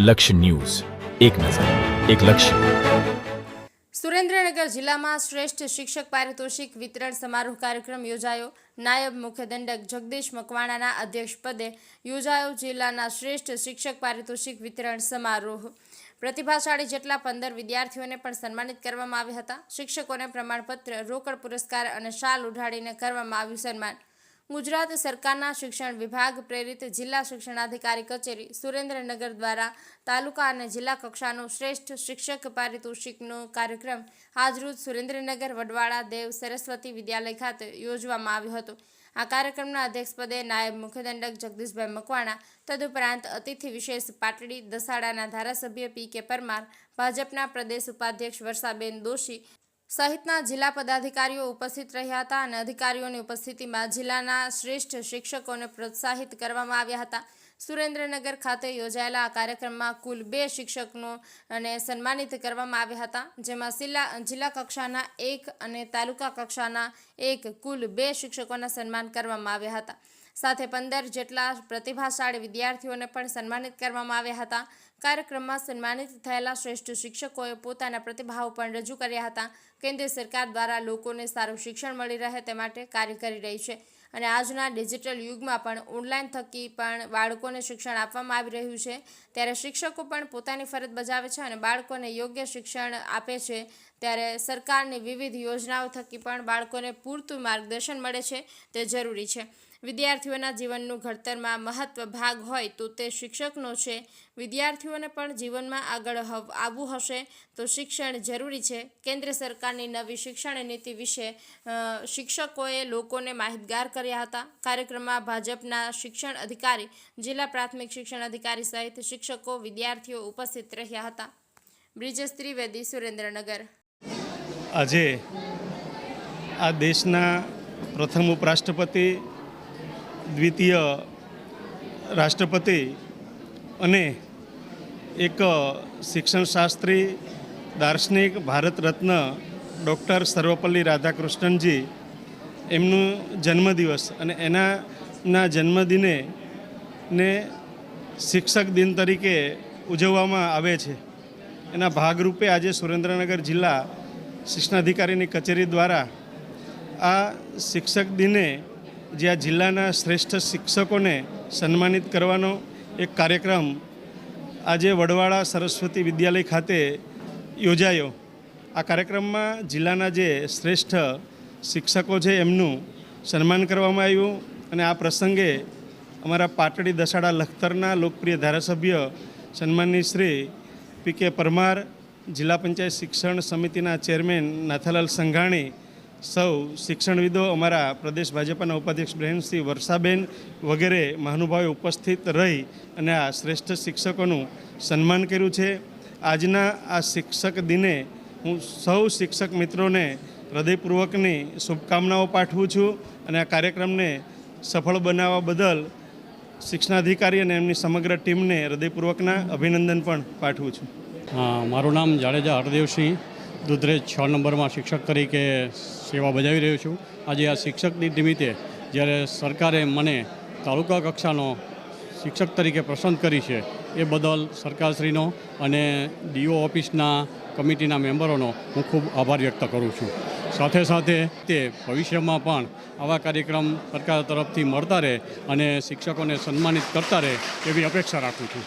લક્ષ્ય ન્યૂઝ, એક નજર, એક લક્ષ્ય. સુરેન્દ્રનગર જિલ્લામાં શ્રેષ્ઠ શિક્ષક પારિતોષિક વિતરણ સમારોહ કાર્યક્રમ યોજાયો. નાયબ મુખ્ય દંડક જગદીશ મકવાણાના અધ્યક્ષપદે યોજાયો જિલ્લાના શ્રેષ્ઠ શિક્ષક પારિતોષિક વિતરણ સમારોહ. પ્રતિભાશાળી જેટલા 15 વિદ્યાર્થીઓને પણ સન્માનિત કરવામાં આવ્યા હતા. શિક્ષકોને પ્રમાણપત્ર, રોકડ પુરસ્કાર અને શાલ ઉઢાડીને કરવામાં આવ્યું સન્માન. ગુજરાત સરકારના શિક્ષણ વિભાગ પ્રેરિત જિલ્લા શિક્ષણાધિકારી કચેરી સુરેન્દ્રનગર દ્વારા તાલુકા અને જિલ્લા કક્ષાનો શ્રેષ્ઠ શિક્ષક પારિતોષિકનો કાર્યક્રમ આજરોજ સુરેન્દ્રનગર વડવાળા દેવ સરસ્વતી વિદ્યાલય ખાતે યોજવામાં આવ્યો હતો. આ કાર્યક્રમના અધ્યક્ષપદે નાયબ મુખ્ય દંડક જગદીશભાઈ મકવાણા, તદુપરાંત અતિથિ વિશેષ પાટડી દસાડાના ધારાસભ્ય પી.કે. પરમાર, ભાજપના પ્રદેશ ઉપાધ્યક્ષ વર્ષાબેન દોશી સહિતના જિલ્લા પદાધિકારીઓ ઉપસ્થિત રહ્યા હતા અને અધિકારીઓની ઉપસ્થિતિમાં જિલ્લાના શ્રેષ્ઠ શિક્ષકોને પ્રોત્સાહિત કરવામાં આવ્યા હતા. સુરેન્દ્રનગર ખાતે યોજાયેલા આ કાર્યક્રમમાં કુલ 2 શિક્ષકોને સન્માનિત કરવામાં આવ્યા હતા, જેમાં જિલ્લા કક્ષાના 1 અને તાલુકા કક્ષાના 1 કુલ 2 શિક્ષકોના સન્માન કરવામાં આવ્યા હતા. સાથે 15 જેટલા પ્રતિભાશાળી વિદ્યાર્થીઓને પણ સન્માનિત કરવામાં આવ્યા હતા. કાર્યક્રમમાં સન્માનિત થયેલા શ્રેષ્ઠ શિક્ષકોએ પોતાના પ્રતિભાવો પણ રજૂ કર્યા હતા. કેન્દ્ર સરકાર દ્વારા લોકોને સારું શિક્ષણ મળી રહે તે માટે કાર્ય કરી રહી છે અને આજના ડિજિટલ યુગમાં પણ ઓનલાઈન થકી પણ બાળકોને શિક્ષણ આપવામાં આવી રહ્યું છે. ત્યારે શિક્ષકો પણ પોતાની ફરજ બજાવે છે અને બાળકોને યોગ્ય શિક્ષણ આપે છે. ત્યારે સરકારની વિવિધ યોજનાઓ થકી પણ બાળકોને પૂરતું માર્ગદર્શન મળે છે તે જરૂરી છે. વિદ્યાર્થીઓના જીવનનું ઘડતરમાં મહત્વ ભાગ હોય તો તે શિક્ષકનો છે. વિદ્યાર્થીઓને પણ જીવનમાં આગળ આવવું હશે તો શિક્ષણ જરૂરી છે. કેન્દ્ર સરકારની નવી શિક્ષણ નીતિ વિશે શિક્ષકોએ લોકોને માહિતગાર કર્યા હતા. કાર્યક્રમમાં ભાજપના શિક્ષણ અધિકારી, જિલ્લા પ્રાથમિક શિક્ષણ અધિકારી સહિત શિક્ષકો, વિદ્યાર્થીઓ ઉપસ્થિત રહ્યા હતા. બ્રિજેશ ત્રિવેદી, સુરેન્દ્રનગર. આજે આ દેશના પ્રથમ ઉપરાષ્ટ્રપતિ, દ્વિતીય રાષ્ટ્રપતિ અને એક શિક્ષણ શાસ્ત્રી, દાર્શનિક, ભારત રત્ન ડૉક્ટર સર્વપલ્લી રાધાકૃષ્ણનજી એમનું જન્મદિવસ અને એના જન્મદિને શિક્ષક દિન તરીકે ઉજવવામાં આવે છે. એના ભાગરૂપે આજે સુરેન્દ્રનગર જિલ્લા શિક્ષણાધિકારીની કચેરી દ્વારા આ શિક્ષક દિને જ્યાં જિલ્લાના શ્રેષ્ઠ શિક્ષકોને સન્માનિત કરવાનો એક કાર્યક્રમ આજે વડવાળા સરસ્વતી વિદ્યાલય ખાતે યોજાયો. આ કાર્યક્રમમાં જિલ્લાના જે શ્રેષ્ઠ શિક્ષકો છે એમનું સન્માન કરવામાં આવ્યું અને આ પ્રસંગે અમારા પાટડી દસાડા લખતરના લોકપ્રિય ધારાસભ્ય સન્માનની શ્રી પી.કે. પરમાર, જિલ્લા પંચાયત શિક્ષણ સમિતિના ચેરમેન નાથાલાલ સંઘાણી, સૌ શિક્ષણવિદો, અમારા પ્રદેશ ભાજપના ઉપાધ્યક્ષ બહેન શ્રી વર્ષાબેન વગેરે મહાનુભાવો ઉપસ્થિત રહી અને આ શ્રેષ્ઠ શિક્ષકોનું સન્માન કર્યું છે. આજના આ શિક્ષક દિને હું સૌ શિક્ષક મિત્રોને હૃદયપૂર્વકની શુભકામનાઓ પાઠવું છું અને આ કાર્યક્રમને સફળ બનાવવા બદલ શિક્ષણાધિકારી અને એમની સમગ્ર ટીમને હૃદયપૂર્વકના અભિનંદન પણ પાઠવું છું. મારું નામ જાડેજા હરદેવસિંહ, દુધરેજ 6 નંબરમાં શિક્ષક તરીકે સેવા બજાવી રહ્યો છું. આજે આ શિક્ષક દિન નિમિત્તે જ્યારે સરકારે મને તાલુકા કક્ષાનો શિક્ષક તરીકે પસંદ કરી છે એ બદલ સરકારશ્રીનો અને ડીઓ ઓફિસના કમિટીના મેમ્બરોનો હું ખૂબ આભાર વ્યક્ત કરું છું. સાથે સાથે તે ભવિષ્યમાં પણ આવા કાર્યક્રમ સરકાર તરફથી મળતા રહે અને શિક્ષકોને સન્માનિત કરતા રહે એવી અપેક્ષા રાખું છું.